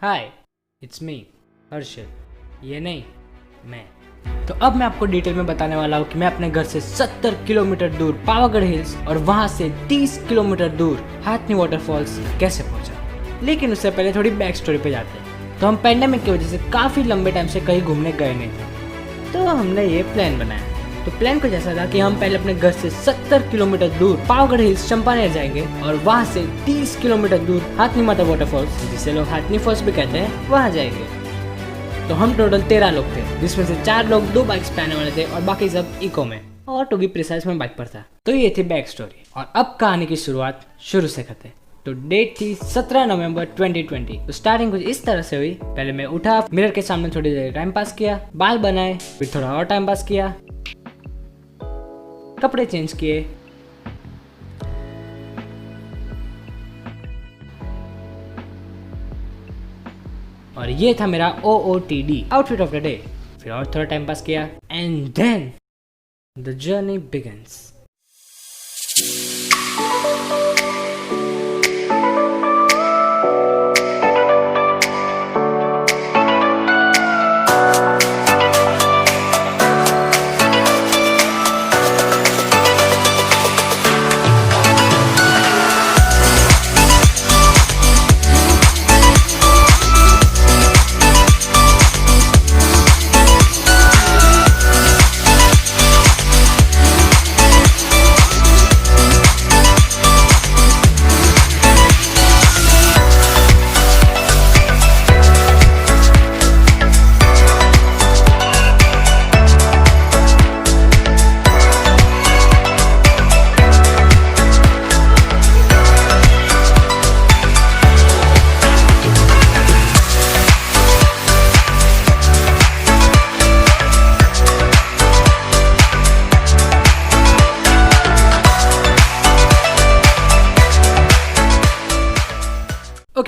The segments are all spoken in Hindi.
हाय, इट्स मी हर्षित। ये नहीं, मैं। तो अब मैं आपको डिटेल में बताने वाला हूँ कि मैं अपने घर से 70 किलोमीटर दूर पावागढ़ हिल्स और वहाँ से 30 किलोमीटर दूर हाथनी वाटरफॉल्स कैसे पहुँचा। लेकिन उससे पहले थोड़ी बैक स्टोरी पे जाते हैं। तो हम पैंडेमिक की वजह से काफ़ी लंबे टाइम से कहीं घूमने गए नहीं थे, तो हमने ये प्लान बनाया। तो प्लान कुछ ऐसा था कि हम पहले अपने घर से 70 किलोमीटर दूर पावागढ़ हिल्स चंपानेर जाएंगे और वहाँ से 30 किलोमीटर दूर हाथनी माता वाटरफॉल्स, जिसे लोग हाथनी फॉल्स भी कहते हैं, वहाँ जाएंगे। तो हम टोटल 13 लोग थे, जिसमें से 4 लोग 2 बाइक्स पे आने वाले थे और बाकी सब इको में, और टू बी प्रिसाइज में बाइक पर था। तो ये थी बैक स्टोरी और अब कहानी की शुरुआत शुरू से करते हैं। तो डेट थी 17 नवंबर 2020। तो स्टार्टिंग कुछ इस तरह से हुई। पहले मैं उठा, मिरर के सामने थोड़ी देर टाइम पास किया, बाल बनाए, फिर थोड़ा और टाइम पास किया, कपड़े चेंज किए, और ये था मेरा OOTD, outfit of the day. फिर और थोड़ा टाइम पास किया and then the journey begins.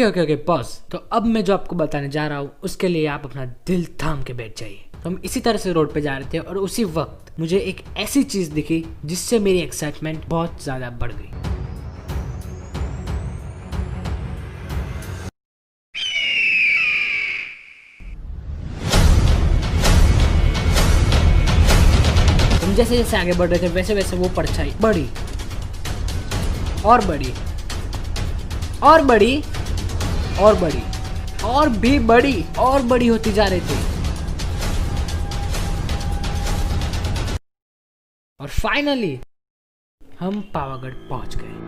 Okay pause. तो अब मैं जो आपको बताने जा रहा हूँ उसके लिए आप अपना दिल थाम के बैठ जाइए। तो हम इसी तरह से रोड पे जा रहे थे और उसी वक्त मुझे एक ऐसी चीज दिखी जिससे मेरी एक्साइटमेंट बहुत ज्यादा बढ़ गई। हम जैसे जैसे आगे बढ़ रहे थे वैसे वैसे वो परछाई बढ़ी और बढ़ी और बढ़ी और बड़ी और भी बड़ी और बड़ी होती जा रही थी, और फाइनली हम पावागढ़ पहुंच गए।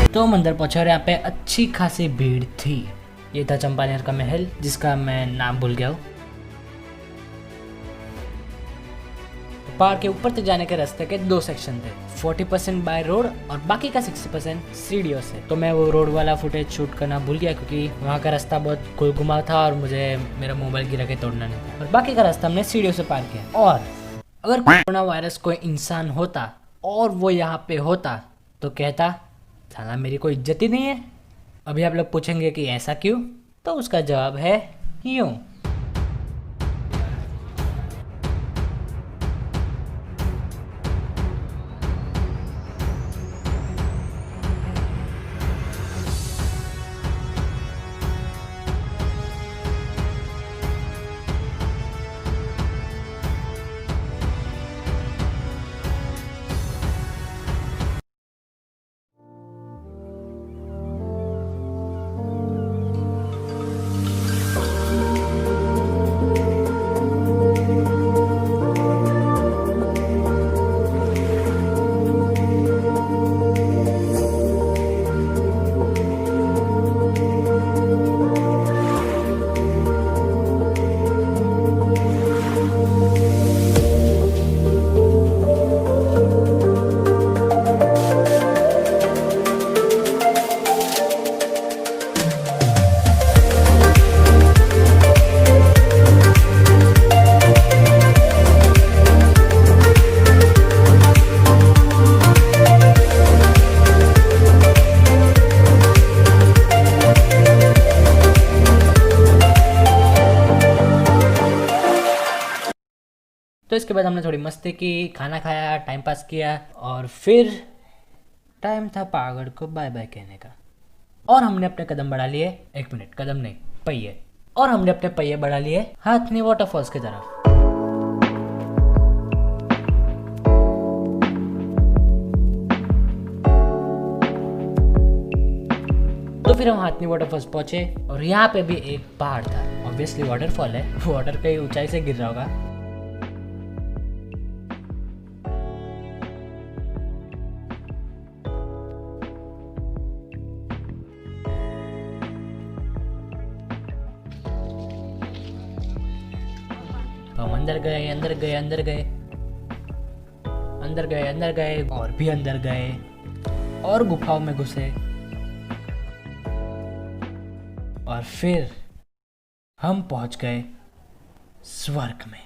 तो हम अंदर पहुंचे और यहाँ पे अच्छी खासी भीड़ थी। ये था चंपानेर का महल, जिसका मैं नाम भूल गया हूँ। पहाड़ के ऊपर तक जाने के रास्ते के 2 सेक्शन थे, 40% बाय रोड और बाकी का 60% सीढ़ियों से। तो मैं वो रोड वाला फुटेज शूट करना भूल गया क्योंकि वहाँ का रास्ता बहुत घुमा था और मुझे मेरा मोबाइल गिरा के तोड़ना नहीं था। और बाकी का रास्ता हमने सीढ़ियों से पार किया। और अगर कोरोना वायरस कोई इंसान होता और वो यहाँ पे होता तो कहता, साला मेरी कोई इज्जत ही नहीं है। अभी आप लोग पूछेंगे कि ऐसा क्यों, तो उसका जवाब है यूं। तो इसके बाद हमने थोड़ी मस्ती की, खाना खाया, टाइम पास किया और फिर टाइम था पागड़ को बाय बाय कहने का। और हमने अपने कदम बढ़ा लिए, 1 मिनट, कदम नहीं पहिए, और हमने अपने पहिए बढ़ा लिए हाथनी वाटरफॉल्स की तरफ। तो फिर हम हाथनी वाटरफॉल्स पहुंचे और यहाँ पे भी एक पहाड़ था। ऑब्वियसली वाटरफॉल है, वाटर कहीं ऊंचाई से गिर रहा होगा। तो हम अंदर गए, अंदर गए, अंदर गए, अंदर गए, अंदर गए और भी अंदर गए और गुफाओं में घुसे और फिर हम पहुंच गए स्वर्ग में।